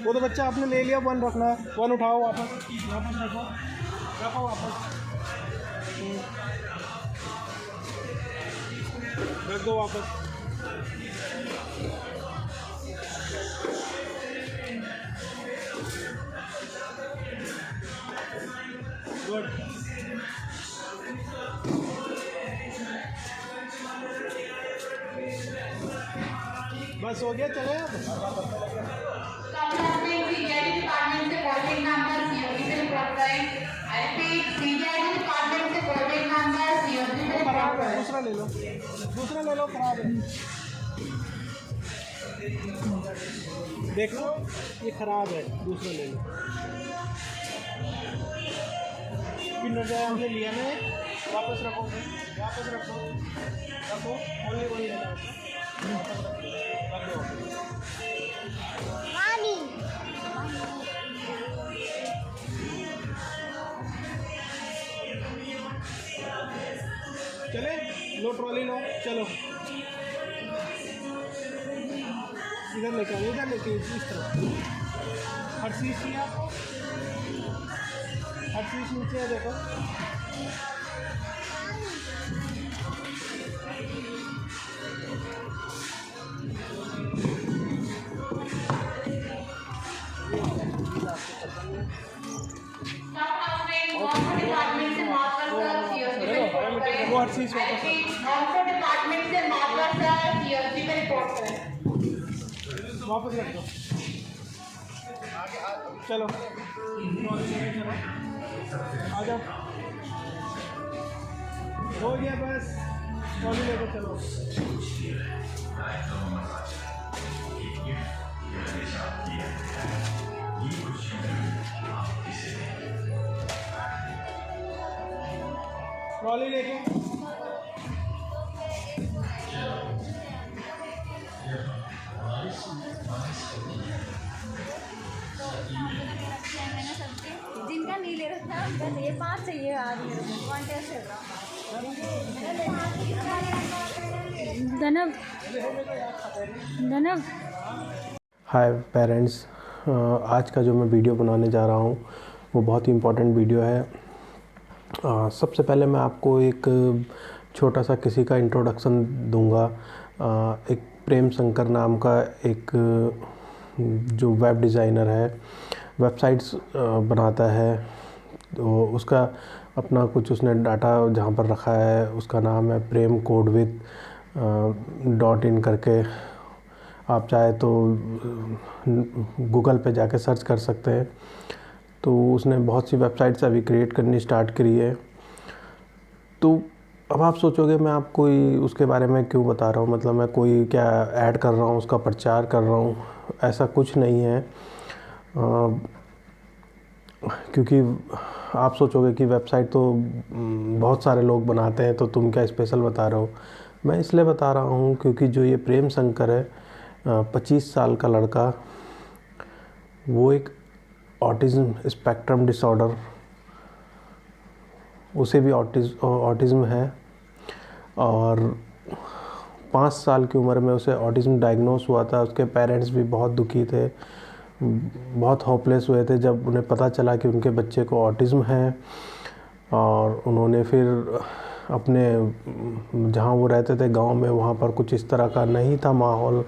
वो तो बच्चा आपने ले लिया, 1 रखना है, 1 उठाओ वापस रखो, रखो वापस, रख दो वापस। गुड। बस हो गया, चले अब। खराब है, दूसरा ले लो, दूसरा ले लो, खराब है, देख लो ये खराब है, दूसरा ले लो। हमने लिया ना, वापस रखो, वापस रखो, रखो, ओनली 1 लेना है। चले, लो ट्रॉली लो, चलो इधर लेके आओ, इधर लेके इस तरफ। हर चीज़ चाहिए आपको, हर चीज़ नीचे है, देखो। वो हर चीज़ वापस रख दो। चलो आ जाओ, हो गया बस, ट्रॉली लेकर चलो। ट्रॉली लेके जिनका नहीं ले रखा है उनका ये 5 चाहिए आज मेरे को कॉन्टेस्ट है। धनव धनव हाय पेरेंट्स, आज का जो मैं वीडियो बनाने जा रहा हूँ वो बहुत ही इम्पोर्टेंट वीडियो है। सबसे पहले मैं आपको एक छोटा सा किसी का इंट्रोडक्शन दूंगा। एक प्रेम शंकर नाम का एक जो वेब डिज़ाइनर है, वेबसाइट्स बनाता है, तो उसका अपना कुछ उसने डाटा जहाँ पर रखा है उसका नाम है प्रेम कोड विद .in करके। आप चाहे तो गूगल पे जाके सर्च कर सकते हैं। तो उसने बहुत सी वेबसाइट्स अभी क्रिएट करनी स्टार्ट करी है। तो अब आप सोचोगे मैं आपको उसके बारे में क्यों बता रहा हूँ, मतलब मैं कोई क्या ऐड कर रहा हूँ, उसका प्रचार कर रहा हूँ, ऐसा कुछ नहीं है। क्योंकि आप सोचोगे कि वेबसाइट तो बहुत सारे लोग बनाते हैं तो तुम क्या स्पेशल बता रहे हो। मैं इसलिए बता रहा हूँ क्योंकि जो ये प्रेम शंकर है, 25 साल का लड़का, वो एक ऑटिज़म स्पेक्ट्रम डिसऑर्डर, उसे भी ऑटिज़म है, और 5 साल की उम्र में उसे ऑटिज़म डायग्नोस हुआ था। उसके पेरेंट्स भी बहुत दुखी थे, बहुत होपलेस हुए थे जब उन्हें पता चला कि उनके बच्चे को ऑटिज़म है। और उन्होंने फिर अपने जहाँ वो रहते थे गांव में, वहाँ पर कुछ इस तरह का नहीं था माहौल।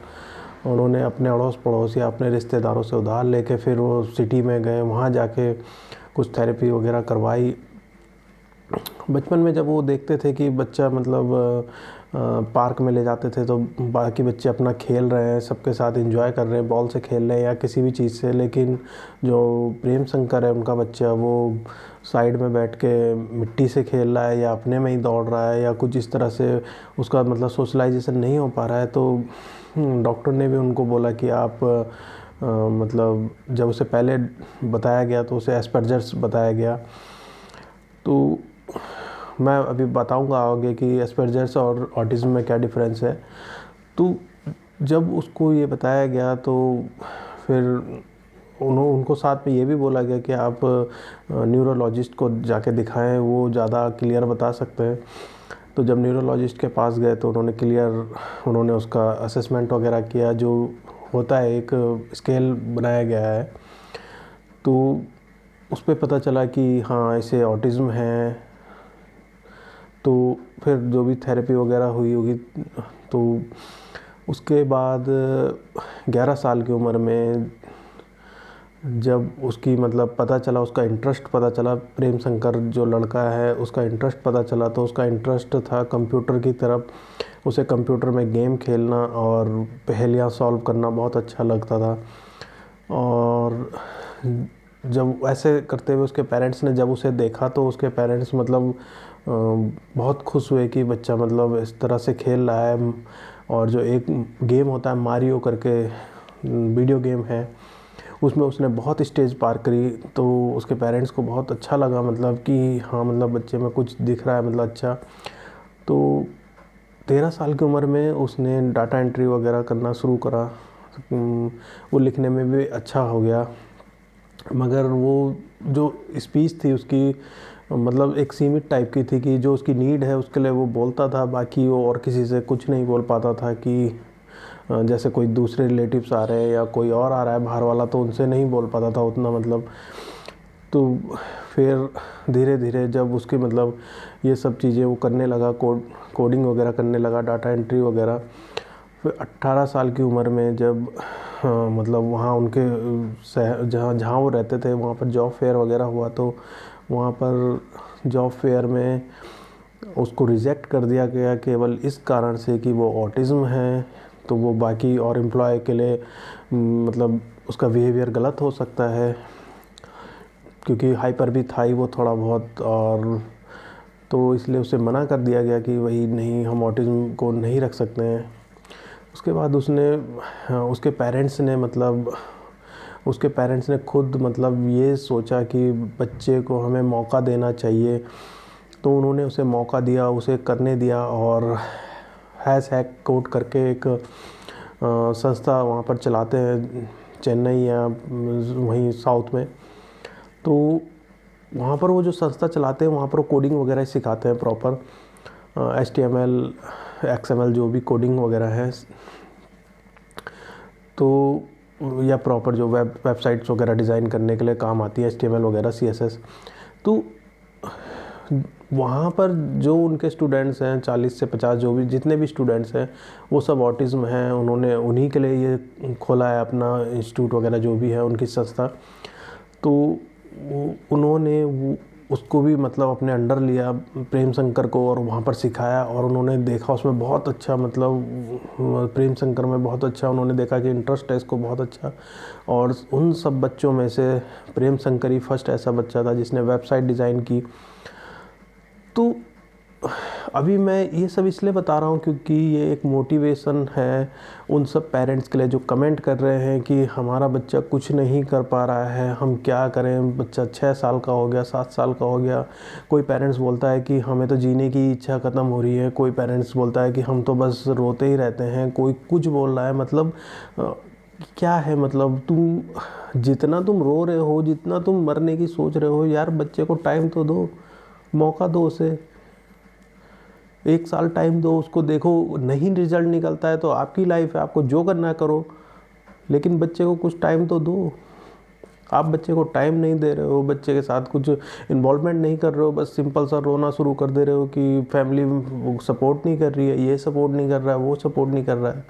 उन्होंने अपने अड़ोस पड़ोस या अपने रिश्तेदारों से उधार लेके फिर वो सिटी में गए, वहाँ जाके कुछ थेरेपी वगैरह करवाई। बचपन में जब वो देखते थे कि बच्चा मतलब पार्क में ले जाते थे तो बाकी बच्चे अपना खेल रहे हैं, सबके साथ एंजॉय कर रहे हैं, बॉल से खेल रहे हैं या किसी भी चीज़ से, लेकिन जो प्रेम शंकर है उनका बच्चा, वो साइड में बैठ के मिट्टी से खेल रहा है या अपने में ही दौड़ रहा है या कुछ इस तरह से उसका मतलब सोशलाइजेशन नहीं हो पा रहा है। तो डॉक्टर ने भी उनको बोला कि आप मतलब जब उसे पहले बताया गया तो उसे एस्पर्जर्स बताया गया। तो मैं अभी बताऊंगा आगे कि एस्पर्जर्स और ऑटिज़म में क्या डिफरेंस है। तो जब उसको ये बताया गया तो फिर उनको साथ में ये भी बोला गया कि आप न्यूरोलॉजिस्ट को जाके दिखाएं, वो ज़्यादा क्लियर बता सकते हैं। तो जब न्यूरोलॉजिस्ट के पास गए तो उन्होंने उसका असेसमेंट वगैरह किया, जो होता है एक स्केल बनाया गया है। तो उस पे पता चला कि हाँ इसे ऑटिज़म है। तो फिर जो भी थेरेपी वगैरह हुई होगी, तो उसके बाद 11 साल की उम्र में जब उसकी मतलब पता चला, उसका इंटरेस्ट पता चला, प्रेम शंकर जो लड़का है उसका इंटरेस्ट पता चला, तो उसका इंटरेस्ट था कंप्यूटर की तरफ। उसे कंप्यूटर में गेम खेलना और पहेलियाँ सॉल्व करना बहुत अच्छा लगता था। और जब ऐसे करते हुए उसके पेरेंट्स ने जब उसे देखा तो उसके पेरेंट्स मतलब बहुत खुश हुए कि बच्चा मतलब इस तरह से खेल रहा है। और जो एक गेम होता है मारियो करके, वीडियो गेम है, उसमें उसने बहुत स्टेज पार करी। तो उसके पेरेंट्स को बहुत अच्छा लगा, मतलब कि हाँ मतलब बच्चे में कुछ दिख रहा है, मतलब अच्छा। तो 13 साल की उम्र में उसने डाटा एंट्री वगैरह करना शुरू करा। वो लिखने में भी अच्छा हो गया, मगर वो जो स्पीच थी उसकी मतलब एक सीमित टाइप की थी कि जो उसकी नीड है उसके लिए वो बोलता था, बाकी वो और किसी से कुछ नहीं बोल पाता था। कि जैसे कोई दूसरे रिलेटिव्स आ रहे हैं या कोई और आ रहा है बाहर वाला, तो उनसे नहीं बोल पाता था उतना मतलब। तो फिर धीरे धीरे जब उसकी मतलब ये सब चीज़ें वो करने लगा, कोडिंग वगैरह करने लगा, डाटा एंट्री वगैरह। फिर 18 साल की उम्र में जब मतलब वहाँ उनके जहाँ वो रहते थे वहाँ पर जॉब फेयर वगैरह हुआ, तो वहाँ पर जॉब फेयर में उसको रिजेक्ट कर दिया गया केवल इस कारण से कि वो ऑटिज़म है। तो वो बाकी और एम्प्लॉय के लिए मतलब उसका बिहेवियर गलत हो सकता है, क्योंकि हाइपर भी था ही वो थोड़ा बहुत। और तो इसलिए उसे मना कर दिया गया कि वही नहीं, हम ऑटिज़म को नहीं रख सकते हैं। उसके बाद उसके पेरेंट्स ने खुद मतलब ये सोचा कि बच्चे को हमें मौका देना चाहिए। तो उन्होंने उसे मौका दिया, उसे करने दिया। और हैक कोड करके एक संस्था वहाँ पर चलाते हैं चेन्नई या वहीं साउथ में। तो वहाँ पर वो जो संस्था चलाते हैं वहाँ पर कोडिंग वगैरह सिखाते हैं प्रॉपर, HTML XML जो भी कोडिंग वगैरह है, तो या प्रॉपर जो वेबसाइट्स वगैरह डिज़ाइन करने के लिए काम आती है HTML वगैरह CSS। तो वहाँ पर जो उनके स्टूडेंट्स हैं 40 से 50 जो भी जितने भी स्टूडेंट्स हैं वो सब ऑटिज़म हैं। उन्होंने उन्हीं के लिए ये खोला है अपना इंस्टीट्यूट वगैरह जो भी है उनकी संस्था। तो उन्होंने उसको भी मतलब अपने अंडर लिया प्रेम शंकर को, और वहाँ पर सिखाया। और उन्होंने देखा उसमें बहुत अच्छा मतलब प्रेम शंकर में बहुत अच्छा उन्होंने देखा कि इंटरेस्ट है इसको बहुत अच्छा। और उन सब बच्चों में से प्रेम शंकर ही फर्स्ट ऐसा बच्चा था जिसने वेबसाइट डिज़ाइन की। तो अभी मैं ये सब इसलिए बता रहा हूँ क्योंकि ये एक मोटिवेशन है उन सब पेरेंट्स के लिए जो कमेंट कर रहे हैं कि हमारा बच्चा कुछ नहीं कर पा रहा है, हम क्या करें, बच्चा 6 साल का हो गया, 7 साल का हो gया। कोई पेरेंट्स बोलता है कि हमें तो जीने की इच्छा ख़त्म हो रही है, कोई पेरेंट्स बोलता है कि हम तो बस रोते ही रहते हैं, कोई कुछ बोल रहा है। मतलब क्या है, मतलब जितना तुम रो रहे हो, जितना तुम मरने की सोच रहे हो, यार बच्चे को टाइम तो दो, मौका दो उसे। 1 साल टाइम दो उसको, देखो नहीं रिजल्ट निकलता है तो आपकी लाइफ है, आपको जो करना है करो, लेकिन बच्चे को कुछ टाइम तो दो। आप बच्चे को टाइम नहीं दे रहे हो, बच्चे के साथ कुछ इन्वॉल्वमेंट नहीं कर रहे हो, बस सिंपल सा रोना शुरू कर दे रहे हो कि फैमिली सपोर्ट नहीं कर रही है, ये सपोर्ट नहीं कर रहा है, वो सपोर्ट नहीं कर रहा है।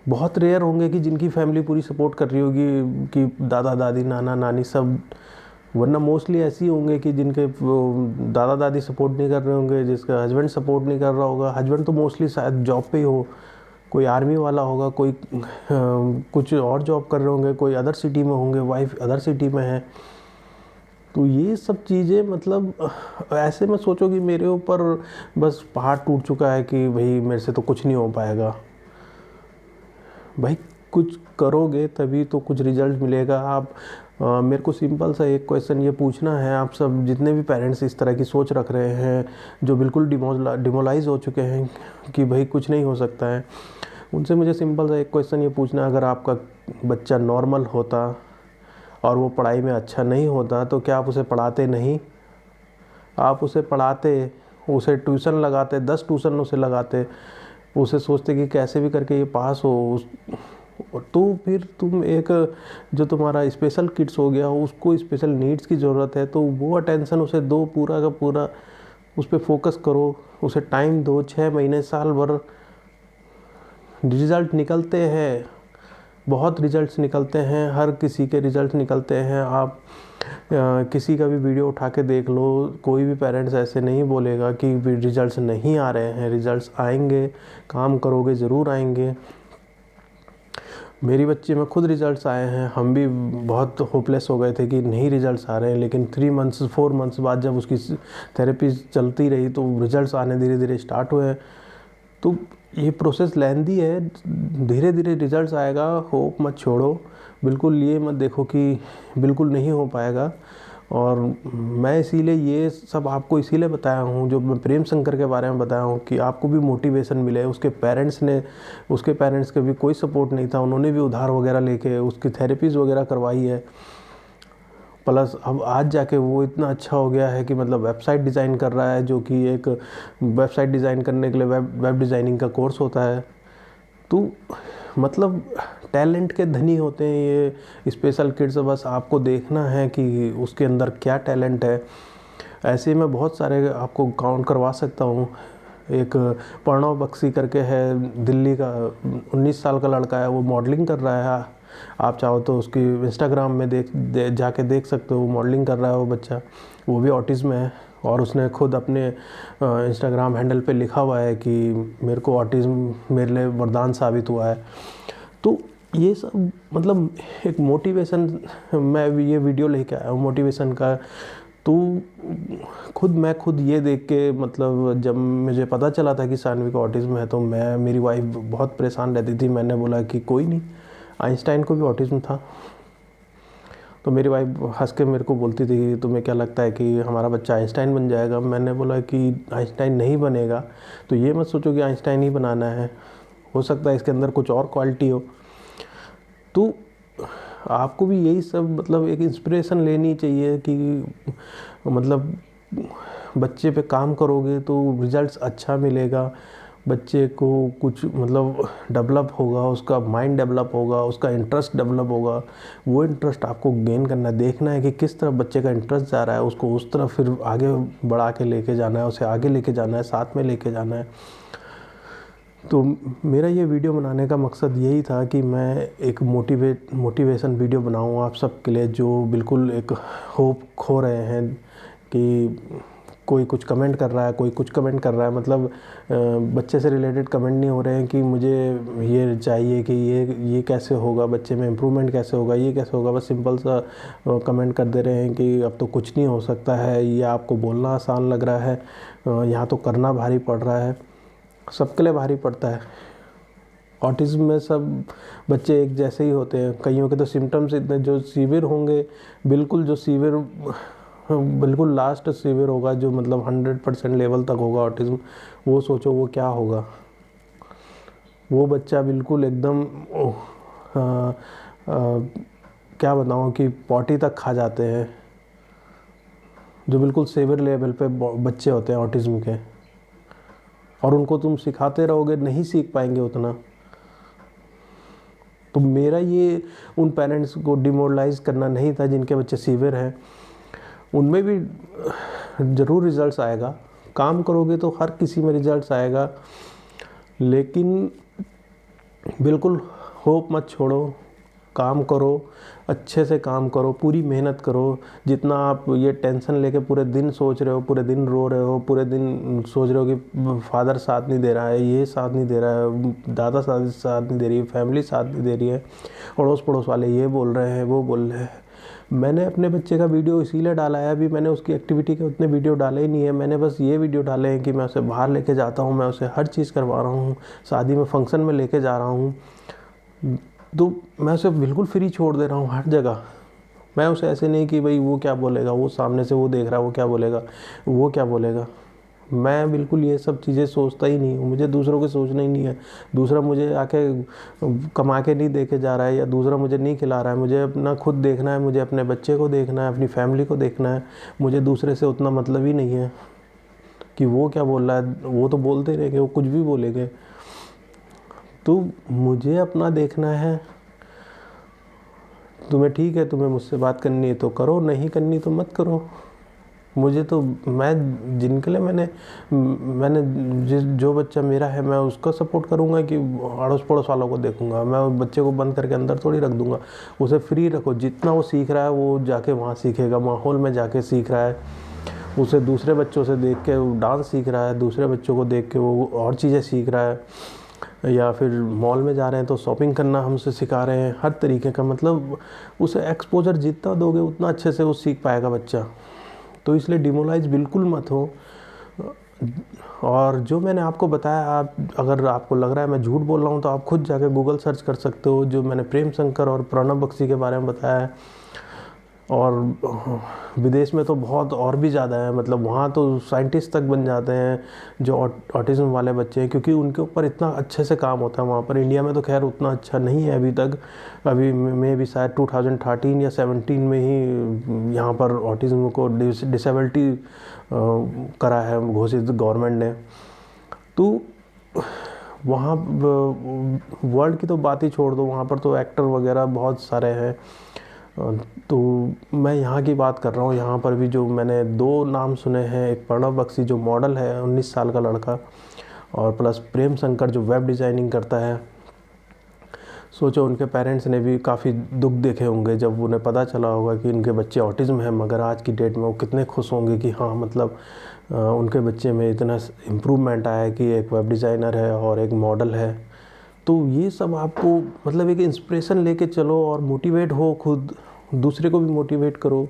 बहुत रेयर होंगे कि जिनकी फैमिली पूरी सपोर्ट कर रही होगी कि दादा दादी नाना नानी सब, वरना मोस्टली ऐसे ही होंगे कि जिनके दादा दादी सपोर्ट नहीं कर रहे होंगे, जिसका हस्बैंड सपोर्ट नहीं कर रहा होगा। हस्बैंड तो मोस्टली शायद जॉब पे ही हो, कोई आर्मी वाला होगा, कोई कुछ और जॉब कर रहे होंगे, कोई अदर सिटी में होंगे, वाइफ अदर सिटी में है। तो ये सब चीज़ें मतलब ऐसे में सोचो कि मेरे ऊपर बस पहाड़ टूट चुका है कि भाई मेरे से तो कुछ नहीं हो पाएगा। भाई कुछ करोगे तभी तो कुछ रिजल्ट मिलेगा। आप मेरे को सिंपल सा एक क्वेश्चन ये पूछना है, आप सब जितने भी पेरेंट्स इस तरह की सोच रख रहे हैं, जो बिल्कुल डिमोलाइज हो चुके हैं कि भाई कुछ नहीं हो सकता है, उनसे मुझे सिंपल सा एक क्वेश्चन ये पूछना है, अगर आपका बच्चा नॉर्मल होता और वो पढ़ाई में अच्छा नहीं होता तो क्या आप उसे पढ़ाते नहीं? आप उसे पढ़ाते, उसे ट्यूशन लगाते, 10 ट्यूशन उसे लगाते, उसे सोचते कि कैसे भी करके ये पास हो, तो फिर तुम एक जो तुम्हारा स्पेशल किड्स हो गया, उसको स्पेशल नीड्स की ज़रूरत है तो वो अटेंशन उसे दो, पूरा का पूरा उस पर फोकस करो, उसे टाइम दो, 6 महीने साल भर। रिज़ल्ट निकलते हैं, बहुत रिज़ल्ट्स निकलते हैं, हर किसी के रिज़ल्ट निकलते हैं। आप किसी का भी वीडियो उठा के देख लो, कोई भी पेरेंट्स ऐसे नहीं बोलेगा कि रिज़ल्ट्स नहीं आ रहे हैं, रिज़ल्ट्स आएंगे, काम करोगे ज़रूर आएंगे। मेरी बच्ची में खुद रिज़ल्ट्स आए हैं, हम भी बहुत होपलेस हो गए थे कि नहीं रिज़ल्ट्स आ रहे हैं, लेकिन 3 मंथ्स 4 मंथ्स बाद जब उसकी थेरेपी चलती रही तो रिज़ल्ट्स आने धीरे धीरे स्टार्ट हुए। तो ये प्रोसेस लेंदी है, धीरे धीरे रिज़ल्ट्स आएगा, होप मत छोड़ो, बिल्कुल ये मत देखो कि बिल्कुल नहीं हो पाएगा। और मैं इसीलिए ये सब आपको इसीलिए बताया हूँ, जो मैं प्रेम शंकर के बारे में बताया हूँ, कि आपको भी मोटिवेशन मिले। उसके पेरेंट्स के भी कोई सपोर्ट नहीं था, उन्होंने भी उधार वगैरह लेके उसकी थेरेपीज़ वगैरह करवाई है। प्लस अब आज जाके वो इतना अच्छा हो गया है कि मतलब वेबसाइट डिज़ाइन कर रहा है, जो कि एक वेबसाइट डिज़ाइन करने के लिए वेब डिज़ाइनिंग का कोर्स होता है। तो मतलब टैलेंट के धनी होते हैं ये स्पेशल किड्स, बस आपको देखना है कि उसके अंदर क्या टैलेंट है। ऐसे मैं बहुत सारे आपको काउंट करवा सकता हूँ। एक प्रणव बख्शी करके है, दिल्ली का 19 साल का लड़का है, वो मॉडलिंग कर रहा है। आप चाहो तो उसकी इंस्टाग्राम में जाके देख सकते हो, मॉडलिंग कर रहा है वो बच्चा, वो भी ऑटिज़म है। और उसने खुद अपने इंस्टाग्राम हैंडल पे लिखा हुआ है कि मेरे को ऑटिज़म मेरे लिए वरदान साबित हुआ है। तो ये सब मतलब एक मोटिवेशन, मैं ये वीडियो लेके आया हूँ मोटिवेशन का। तो मैं खुद ये देख के, मतलब जब मुझे पता चला था कि सानवी को ऑटिज़म है, तो मेरी वाइफ बहुत परेशान रहती थी। मैंने बोला कि कोई नहीं, आइंस्टाइन को भी ऑटिज़म था। तो मेरी वाइफ हंस के मेरे को बोलती थी कि तुम्हें क्या लगता है कि हमारा बच्चा आइंस्टाइन बन जाएगा? मैंने बोला कि आइंस्टाइन नहीं बनेगा, तो ये मत सोचो कि आइंस्टाइन ही बनाना है, हो सकता है इसके अंदर कुछ और क्वालिटी हो। तो आपको भी यही सब मतलब एक इंस्पिरेशन लेनी चाहिए कि मतलब बच्चे पे काम करोगे तो रिजल्ट्स अच्छा मिलेगा, बच्चे को कुछ मतलब डेवलप होगा, उसका माइंड डेवलप होगा, उसका इंटरेस्ट डेवलप होगा। वो इंटरेस्ट आपको गेन करना, देखना है कि किस तरफ बच्चे का इंटरेस्ट जा रहा है, उसको उस तरफ फिर आगे बढ़ा के लेके जाना है, उसे आगे लेके जाना है, साथ में लेके जाना है। तो मेरा ये वीडियो बनाने का मकसद यही था कि मैं एक मोटिवेशन वीडियो बनाऊँ आप सब के लिए, जो बिल्कुल एक होप खो रहे हैं कि कोई कुछ कमेंट कर रहा है, कोई कुछ कमेंट कर रहा है, मतलब बच्चे से रिलेटेड कमेंट नहीं हो रहे हैं कि मुझे ये चाहिए कि ये कैसे होगा, बच्चे में इम्प्रूवमेंट कैसे होगा, ये कैसे होगा। बस सिंपल सा कमेंट कर दे रहे हैं कि अब तो कुछ नहीं हो सकता है, ये आपको बोलना आसान लग रहा है, यहाँ तो करना भारी पड़ रहा है। सबके लिए भारी पड़ता है। ऑटिज़म में सब बच्चे एक जैसे ही होते हैं, कईयों के तो सिम्टम्स इतने जो सीवियर होंगे, बिल्कुल जो सीवियर बिल्कुल लास्ट सीवियर होगा, जो मतलब 100% लेवल तक होगा ऑटिज़म, वो सोचो वो क्या होगा। वो बच्चा बिल्कुल एकदम क्या बताऊँ कि पॉटी तक खा जाते हैं, जो बिल्कुल सीवियर लेवल पे बच्चे होते हैं ऑटिज़म के। और उनको तुम सिखाते रहोगे, नहीं सीख पाएंगे उतना। तो मेरा ये उन पेरेंट्स को डिमोरलाइज करना नहीं था जिनके बच्चे सीवियर हैं। उनमें भी ज़रूर रिजल्ट्स आएगा, काम करोगे तो हर किसी में रिजल्ट्स आएगा, लेकिन बिल्कुल होप मत छोड़ो, काम करो, अच्छे से काम करो, पूरी मेहनत करो। जितना आप ये टेंशन लेके पूरे दिन सोच रहे हो, पूरे दिन रो रहे हो, पूरे दिन सोच रहे हो कि फादर साथ नहीं दे रहा है, ये साथ नहीं दे रहा है, दादा साथ नहीं दे रही है, फैमिली साथ नहीं दे रही है, अड़ोस पड़ोस वाले ये बोल रहे हैं, वो बोल रहे हैं। मैंने अपने बच्चे का वीडियो इसीलिए डाला है, अभी मैंने उसकी एक्टिविटी के उतने वीडियो डाले ही नहीं है। मैंने बस ये वीडियो डाले हैं कि मैं उसे बाहर लेके जाता हूँ, मैं उसे हर चीज़ करवा रहा हूँ, शादी में फंक्शन में लेके जा रहा हूँ, तो मैं उसे बिल्कुल फ्री छोड़ दे रहा हूँ हर जगह। मैं उसे ऐसे नहीं कि भाई वो क्या बोलेगा, वो सामने से वो देख रहा है वो क्या बोलेगा, वो क्या बोलेगा। मैं बिल्कुल ये सब चीज़ें सोचता ही नहीं हूँ, मुझे दूसरों के सोचना ही नहीं है। दूसरा मुझे आके कमा के नहीं दे के जा रहा है या दूसरा मुझे नहीं खिला रहा है, मुझे अपना खुद देखना है, मुझे अपने बच्चे को देखना है, अपनी फैमिली को देखना है। मुझे दूसरे से उतना मतलब ही नहीं है कि वो क्या बोल रहा है, वो तो बोलते रहेंगे, वो कुछ भी बोलेंगे। तो मुझे अपना देखना है। तुम्हें ठीक है, तुम्हें मुझसे बात करनी है तो करो, नहीं करनी तो मत करो। मुझे तो मैं जिनके लिए मैंने जो बच्चा मेरा है मैं उसका सपोर्ट करूँगा कि अड़ोस पड़ोस वालों को देखूँगा। मैं उस बच्चे को बंद करके अंदर थोड़ी रख दूँगा। उसे फ्री रखो, जितना वो सीख रहा है वो जाके वहाँ सीखेगा, माहौल में जाके सीख रहा है। उसे दूसरे बच्चों से देख के वो डांस सीख रहा है, दूसरे बच्चों को देख के वो और चीज़ें सीख रहा है। या फिर मॉल में जा रहे हैं तो शॉपिंग करना हमसे सिखा रहे हैं, हर तरीके का। मतलब उसे एक्सपोजर जितना दोगे उतना अच्छे से वो सीख पाएगा बच्चा। तो इसलिए डिमोलाइज बिल्कुल मत हो। और जो मैंने आपको बताया, आप अगर आपको लग रहा है मैं झूठ बोल रहा हूँ तो आप खुद जाके गूगल सर्च कर सकते हो। जो मैंने प्रेम शंकर और प्रणब बख्शी के बारे में बताया है, और विदेश में तो बहुत और भी ज़्यादा है। मतलब वहाँ तो साइंटिस्ट तक बन जाते हैं जो ऑटिज़म वाले बच्चे हैं, क्योंकि उनके ऊपर इतना अच्छे से काम होता है वहाँ पर। इंडिया में तो खैर उतना अच्छा नहीं है अभी तक। अभी में भी शायद 2013 या 17 में ही यहाँ पर ऑटिज़म को डिसेबिलिटी करा है, घोषित गवर्नमेंट ने। तो वहाँ वर्ल्ड की तो बात ही छोड़ दो, वहाँ पर तो एक्टर वगैरह बहुत सारे हैं। तो मैं यहाँ की बात कर रहा हूँ। यहाँ पर भी जो मैंने 2 नाम सुने हैं, एक प्रणब बख्शी जो मॉडल है 19 साल का लड़का, और प्लस प्रेम शंकर जो वेब डिज़ाइनिंग करता है। सोचो उनके पेरेंट्स ने भी काफ़ी दुख देखे होंगे जब उन्हें पता चला होगा कि उनके बच्चे ऑटिज़म है, मगर आज की डेट में वो कितने खुश होंगे कि हाँ मतलब उनके बच्चे में इतना इम्प्रूवमेंट आया है कि एक वेब डिज़ाइनर है और एक मॉडल है। तो ये सब आपको मतलब एक इंस्पिरेशन लेके चलो और मोटिवेट हो, खुद दूसरे को भी मोटिवेट करो।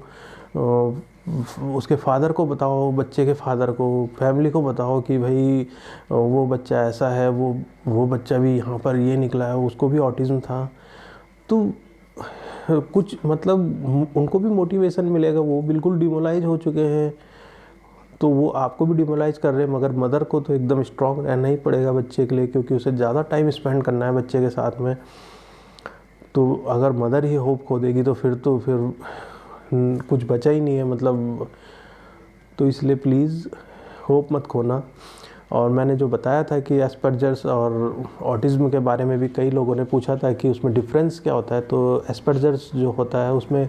उसके फादर को बताओ, बच्चे के फादर को, फैमिली को बताओ कि भाई वो बच्चा ऐसा है, वो बच्चा भी यहाँ पर ये निकला है, उसको भी ऑटिज़म था। तो कुछ मतलब उनको भी मोटिवेशन मिलेगा। वो बिल्कुल डिमोलाइज हो चुके हैं तो वो आपको भी डिमोलाइज कर रहे हैं, मगर मदर को तो एकदम स्ट्रॉन्ग रहना ही पड़ेगा बच्चे के लिए, क्योंकि उसे ज़्यादा टाइम स्पेंड करना है बच्चे के साथ में। तो अगर मदर ही होप खो देगी तो फिर कुछ बचा ही नहीं है मतलब। तो इसलिए प्लीज़ होप मत खोना। और मैंने जो बताया था कि एस्पर्जर्स और ऑटिज़म के बारे में भी कई लोगों ने पूछा था कि उसमें डिफरेंस क्या होता है। तो एस्पर्जर्स जो होता है उसमें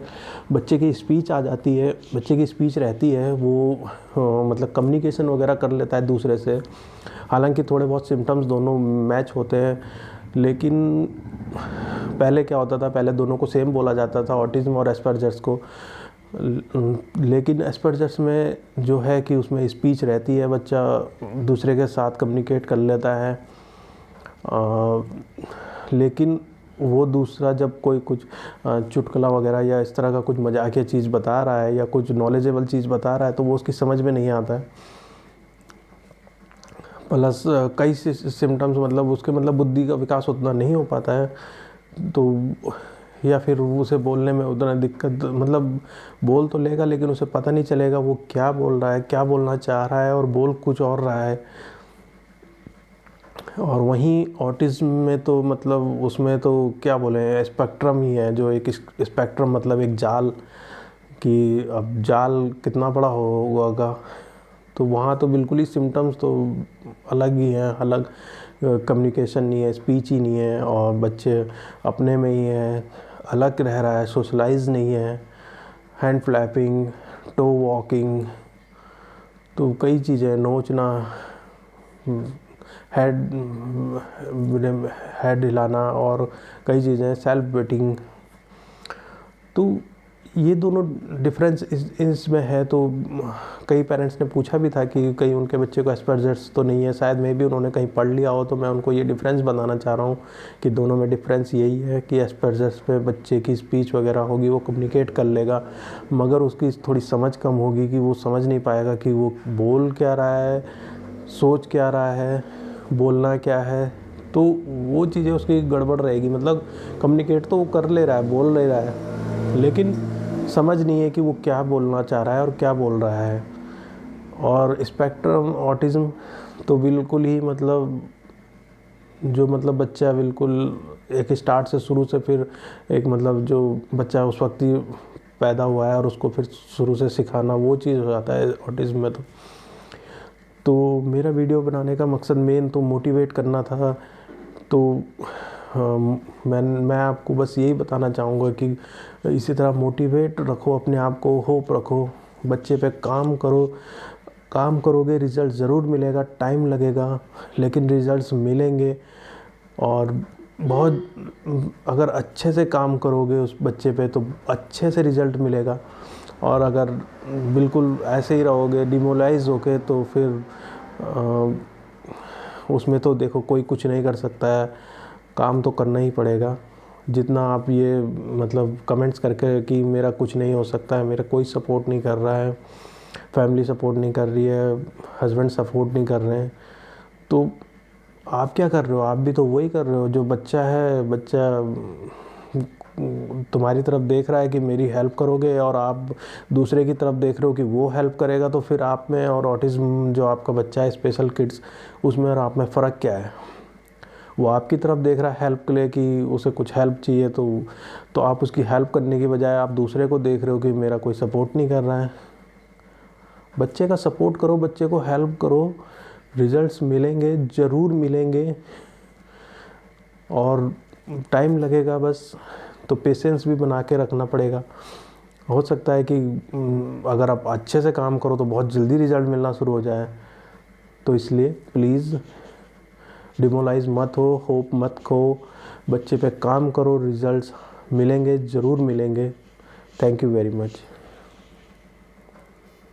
बच्चे की स्पीच आ जाती है, बच्चे की स्पीच रहती है, वो मतलब कम्युनिकेशन वगैरह कर लेता है दूसरे से। हालांकि थोड़े बहुत सिम्टम्स दोनों मैच होते हैं, लेकिन पहले क्या होता था, पहले दोनों को सेम बोला जाता था, ऑटिज़म और एस्पर्जर्स को। लेकिन एस्पर्जर्स में जो है कि उसमें स्पीच रहती है, बच्चा दूसरे के साथ कम्युनिकेट कर लेता है। लेकिन वो दूसरा जब कोई कुछ चुटकुला वगैरह या इस तरह का कुछ मजाकिया चीज़ बता रहा है या कुछ नॉलेजेबल चीज़ बता रहा है तो वो उसकी समझ में नहीं आता है। प्लस कई सिम्टम्स मतलब उसके मतलब बुद्धि का विकास उतना नहीं हो पाता है, तो या फिर उसे बोलने में उतना दिक्कत, मतलब बोल तो लेगा लेकिन उसे पता नहीं चलेगा वो क्या बोल रहा है, क्या बोलना चाह रहा है, और बोल कुछ और रहा है। और वहीं ऑटिज़म में तो मतलब उसमें तो क्या बोले, स्पेक्ट्रम ही है, जो एक स्पेक्ट्रम मतलब एक जाल, कि अब जाल कितना बड़ा होगा। तो वहाँ तो बिल्कुल ही सिम्टम्स तो अलग ही हैं, अलग कम्युनिकेशन नहीं है, स्पीच ही नहीं है, और बच्चे अपने में ही है, अलग रह रहा है, सोशलाइज नहीं है, हैंड फ्लैपिंग, टो वॉकिंग, तो कई चीज़ें, नोचना, हेड हिलाना और कई चीज़ें, सेल्फ बेटिंग। तो ये दोनों डिफरेंस इसमें है। तो कई पेरेंट्स ने पूछा भी था कि कहीं उनके बच्चे को एस्पर्जर्स तो नहीं है, शायद में भी उन्होंने कहीं पढ़ लिया हो। तो मैं उनको ये डिफरेंस बताना चाह रहा हूँ कि दोनों में डिफरेंस यही है कि एस्पर्जर्स पे बच्चे की स्पीच वगैरह होगी, वो कम्युनिकेट कर लेगा, मगर उसकी थोड़ी समझ कम होगी कि वो समझ नहीं पाएगा कि वो बोल क्या रहा है, सोच क्या रहा है, बोलना क्या है। तो वो चीज़ें उसकी गड़बड़ रहेगी। मतलब कम्युनिकेट तो वो कर ले रहा है, बोल ले रहा है, लेकिन समझ नहीं है कि वो क्या बोलना चाह रहा है और क्या बोल रहा है। और स्पेक्ट्रम ऑटिज़म तो बिल्कुल ही मतलब जो मतलब बच्चा बिल्कुल एक स्टार्ट से शुरू से फिर एक मतलब जो बच्चा उस वक्त ही पैदा हुआ है और उसको फिर शुरू से सिखाना वो चीज़ हो जाता है ऑटिज़म में। तो मेरा वीडियो बनाने का मकसद मेन तो मोटिवेट करना था। तो मैं आपको बस यही बताना चाहूँगा कि इसी तरह मोटिवेट रखो अपने आप को, होप रखो, बच्चे पे काम करो। काम करोगे रिज़ल्ट ज़रूर मिलेगा, टाइम लगेगा लेकिन रिज़ल्ट्स मिलेंगे। और बहुत अगर अच्छे से काम करोगे उस बच्चे पे तो अच्छे से रिज़ल्ट मिलेगा। और अगर बिल्कुल ऐसे ही रहोगे डिमोरलाइज होके तो फिर उसमें तो देखो कोई कुछ नहीं कर सकता है, काम तो करना ही पड़ेगा। जितना आप ये मतलब कमेंट्स करके कि मेरा कुछ नहीं हो सकता है, मेरा कोई सपोर्ट नहीं कर रहा है, फैमिली सपोर्ट नहीं कर रही है, हस्बैंड सपोर्ट नहीं कर रहे हैं, तो आप क्या कर रहे हो? आप भी तो वही कर रहे हो। जो बच्चा है, बच्चा तुम्हारी तरफ देख रहा है कि मेरी हेल्प करोगे और आप दूसरे की तरफ देख रहे हो कि वो हेल्प करेगा, तो फिर आप में और ऑटिज़म जो आपका बच्चा है स्पेशल किड्स उसमें और आप में फ़र्क क्या है? वो आपकी तरफ देख रहा है हेल्प के लिए कि उसे कुछ हेल्प चाहिए, तो आप उसकी हेल्प करने की बजाय आप दूसरे को देख रहे हो कि मेरा कोई सपोर्ट नहीं कर रहा है। बच्चे का सपोर्ट करो, बच्चे को हेल्प करो, रिज़ल्ट्स मिलेंगे, ज़रूर मिलेंगे और टाइम लगेगा बस। तो पेशेंस भी बना के रखना पड़ेगा। हो सकता है कि अगर आप अच्छे से काम करो तो बहुत जल्दी रिज़ल्ट मिलना शुरू हो जाए। तो इसलिए प्लीज़ डिमोरलाइज मत हो, होप मत खो, बच्चे पे काम करो, रिज़ल्ट्स मिलेंगे, ज़रूर मिलेंगे। Thank you very much.